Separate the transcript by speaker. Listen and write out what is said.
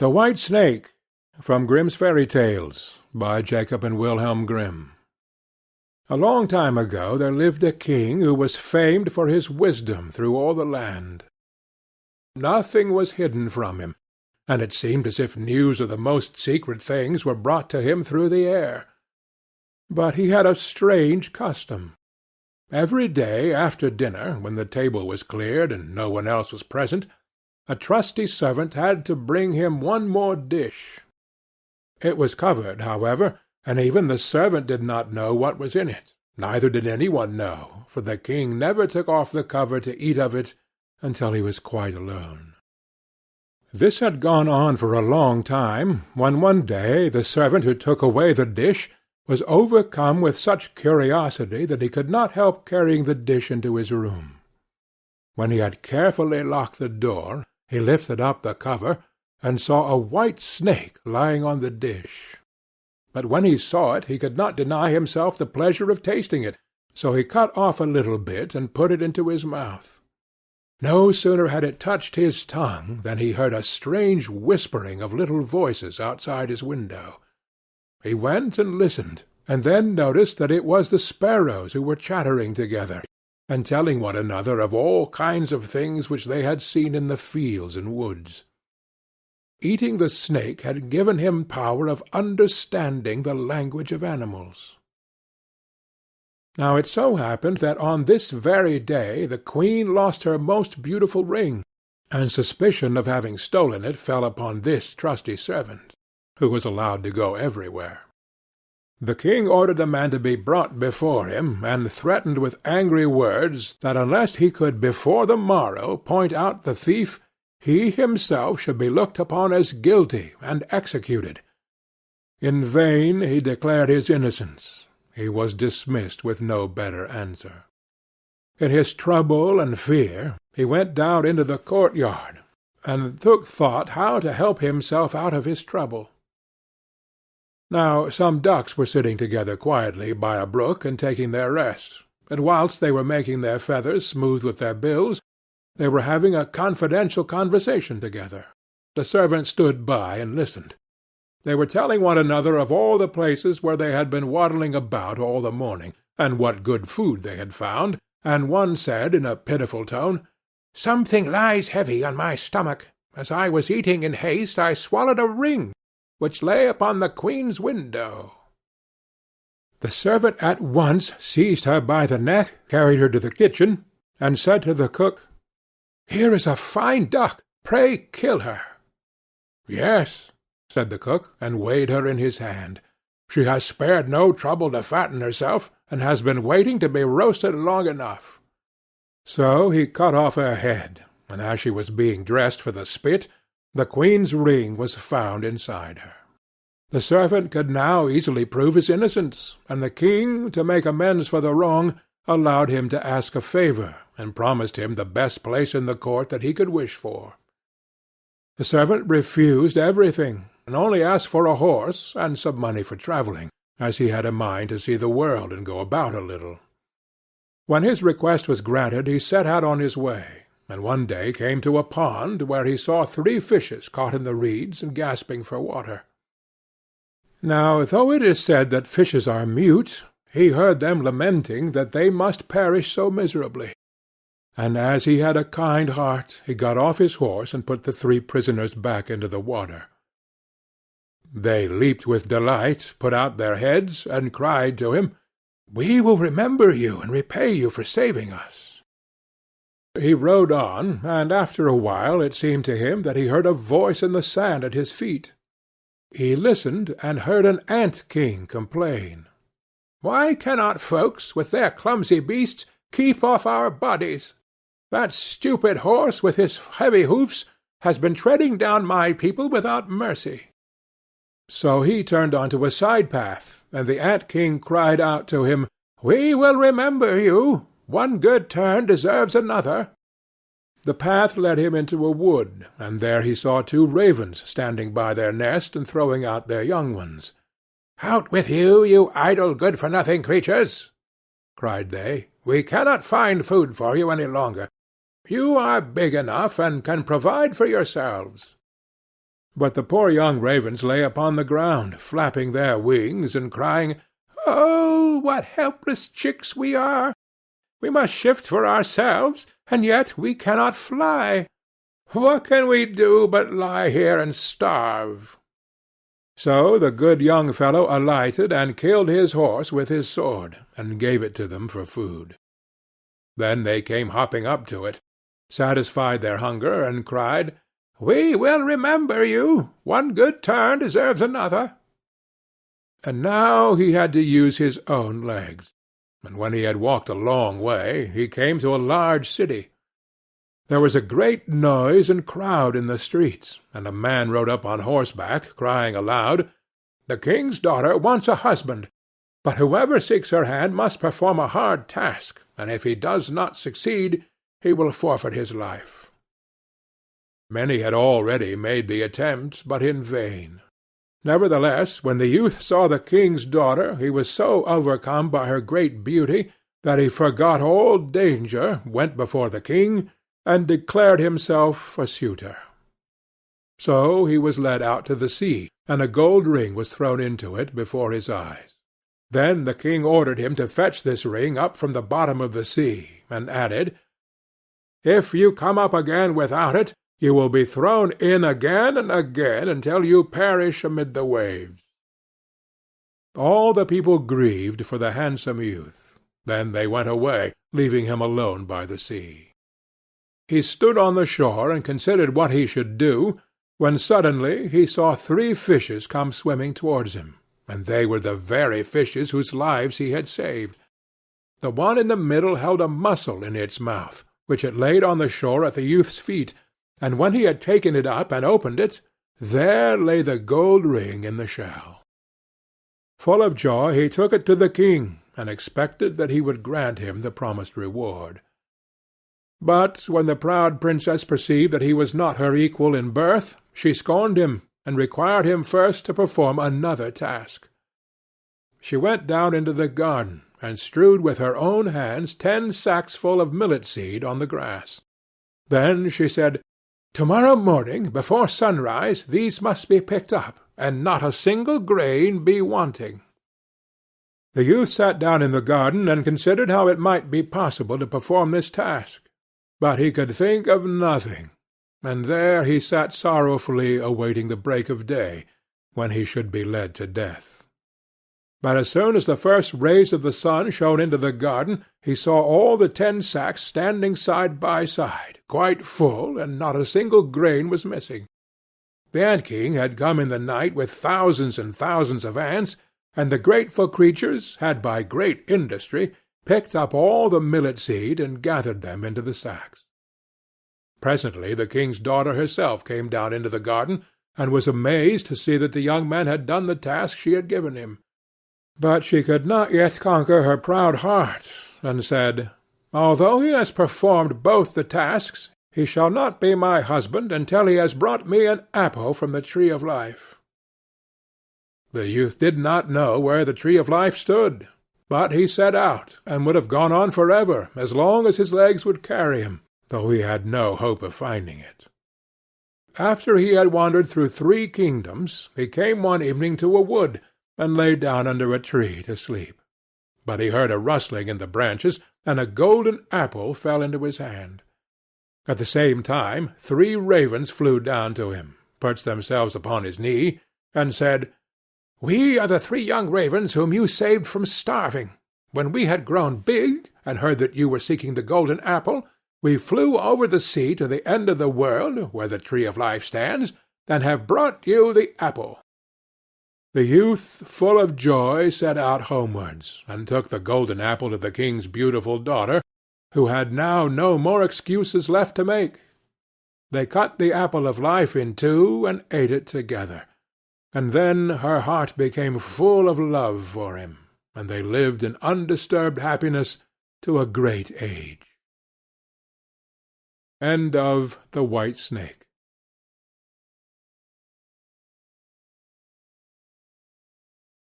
Speaker 1: The White Snake, from Grimm's Fairy Tales, by Jacob and Wilhelm Grimm. A long time ago there lived a king who was famed for his wisdom through all the land. Nothing was hidden from him, and it seemed as if news of the most secret things were brought to him through the air. But he had a strange custom. Every day after dinner, when the table was cleared and no one else was present, a trusty servant had to bring him one more dish. It was covered, however, and even the servant did not know what was in it. Neither did any one know, for the king never took off the cover to eat of it until he was quite alone. This had gone on for a long time, when one day the servant who took away the dish was overcome with such curiosity that he could not help carrying the dish into his room. When he had carefully locked the door, he lifted up the cover, and saw a white snake lying on the dish. But when he saw it, he could not deny himself the pleasure of tasting it, so he cut off a little bit and put it into his mouth. No sooner had it touched his tongue than he heard a strange whispering of little voices outside his window. He went and listened, and then noticed that it was the sparrows who were chattering together, and telling one another of all kinds of things which they had seen in the fields and woods. Eating the snake had given him power of understanding the language of animals. Now it so happened that on this very day the queen lost her most beautiful ring, and suspicion of having stolen it fell upon this trusty servant, who was allowed to go everywhere. The king ordered a man to be brought before him, and threatened with angry words that unless he could before the morrow point out the thief, he himself should be looked upon as guilty and executed. In vain he declared his innocence. He was dismissed with no better answer. In his trouble and fear he went down into the courtyard, and took thought how to help himself out of his trouble. Now some ducks were sitting together quietly by a brook and taking their rest, and whilst they were making their feathers smooth with their bills, they were having a confidential conversation together. The servant stood by and listened. They were telling one another of all the places where they had been waddling about all the morning, and what good food they had found, and one said in a pitiful tone, "Something lies heavy on my stomach. As I was eating in haste I swallowed a ring, which lay upon the queen's window." The servant at once seized her by the neck, carried her to the kitchen, and said to the cook, "Here is a fine duck. Pray kill her." "Yes," said the cook, and weighed her in his hand. "She has spared no trouble to fatten herself, and has been waiting to be roasted long enough." So he cut off her head, and as she was being dressed for the spit, the queen's ring was found inside her. The servant could now easily prove his innocence, and the king, to make amends for the wrong, allowed him to ask a favour, and promised him the best place in the court that he could wish for. The servant refused everything, and only asked for a horse and some money for travelling, as he had a mind to see the world and go about a little. When his request was granted he set out on his way, and one day came to a pond where he saw 3 fishes caught in the reeds and gasping for water. Now, though it is said that fishes are mute, he heard them lamenting that they must perish so miserably. And as he had a kind heart, he got off his horse and put the 3 prisoners back into the water. They leaped with delight, put out their heads, and cried to him, "We will remember you and repay you for saving us." He rode on, and after a while it seemed to him that he heard a voice in the sand at his feet. He listened, and heard an ant-king complain, "Why cannot folks, with their clumsy beasts, keep off our bodies? That stupid horse, with his heavy hoofs, has been treading down my people without mercy." So he turned on to a side path, and the ant-king cried out to him, "We will remember you. One good turn deserves another." The path led him into a wood, and there he saw 2 ravens standing by their nest and throwing out their young ones. "Out with you, you idle good-for-nothing creatures!" cried they. "We cannot find food for you any longer. You are big enough, and can provide for yourselves." But the poor young ravens lay upon the ground, flapping their wings, and crying, "Oh, what helpless chicks we are! We must shift for ourselves, and yet we cannot fly. What can we do but lie here and starve?" So the good young fellow alighted and killed his horse with his sword, and gave it to them for food. Then they came hopping up to it, satisfied their hunger, and cried, "We will remember you. One good turn deserves another." And now he had to use his own legs, and when he had walked a long way, he came to a large city. There was a great noise and crowd in the streets, and a man rode up on horseback, crying aloud, "The king's daughter wants a husband, but whoever seeks her hand must perform a hard task, and if he does not succeed, he will forfeit his life." Many had already made the attempt, but in vain. Nevertheless, when the youth saw the king's daughter, he was so overcome by her great beauty that he forgot all danger, went before the king, and declared himself a suitor. So he was led out to the sea, and a gold ring was thrown into it before his eyes. Then the king ordered him to fetch this ring up from the bottom of the sea, and added, "If you come up again without it, you will be thrown in again and again until you perish amid the waves." All the people grieved for the handsome youth. Then they went away, leaving him alone by the sea. He stood on the shore and considered what he should do, when suddenly he saw 3 fishes come swimming towards him, and they were the very fishes whose lives he had saved. The one in the middle held a mussel in its mouth, which it laid on the shore at the youth's feet, and when he had taken it up and opened it, there lay the gold ring in the shell. Full of joy he took it to the king, and expected that he would grant him the promised reward. But when the proud princess perceived that he was not her equal in birth, she scorned him, and required him first to perform another task. She went down into the garden, and strewed with her own hands 10 sacks full of millet seed on the grass. Then she said, "Tomorrow morning, before sunrise, these must be picked up, and not a single grain be wanting." The youth sat down in the garden and considered how it might be possible to perform this task. But he could think of nothing, and there he sat sorrowfully awaiting the break of day, when he should be led to death. But as soon as the first rays of the sun shone into the garden, he saw all the 10 sacks standing side by side, quite full, and not a single grain was missing. The ant-king had come in the night with thousands and thousands of ants, and the grateful creatures had by great industry picked up all the millet seed and gathered them into the sacks. Presently the king's daughter herself came down into the garden, and was amazed to see that the young man had done the task she had given him. But she could not yet conquer her proud heart, and said, "Although he has performed both the tasks, he shall not be my husband until he has brought me an apple from the tree of life." The youth did not know where the tree of life stood, but he set out, and would have gone on forever, as long as his legs would carry him, though he had no hope of finding it. After he had wandered through 3 kingdoms, he came one evening to a wood, and lay down under a tree to sleep. But he heard a rustling in the branches, and a golden apple fell into his hand. At the same time 3 ravens flew down to him, perched themselves upon his knee, and said, "We are the 3 young ravens whom you saved from starving. When we had grown big, and heard that you were seeking the golden apple, we flew over the sea to the end of the world, where the tree of life stands, and have brought you the apple." The youth, full of joy, set out homewards, and took the golden apple to the king's beautiful daughter, who had now no more excuses left to make. They cut the apple of life in 2, and ate it together, and then her heart became full of love for him, and they lived in undisturbed happiness to a great age. End of The White Snake.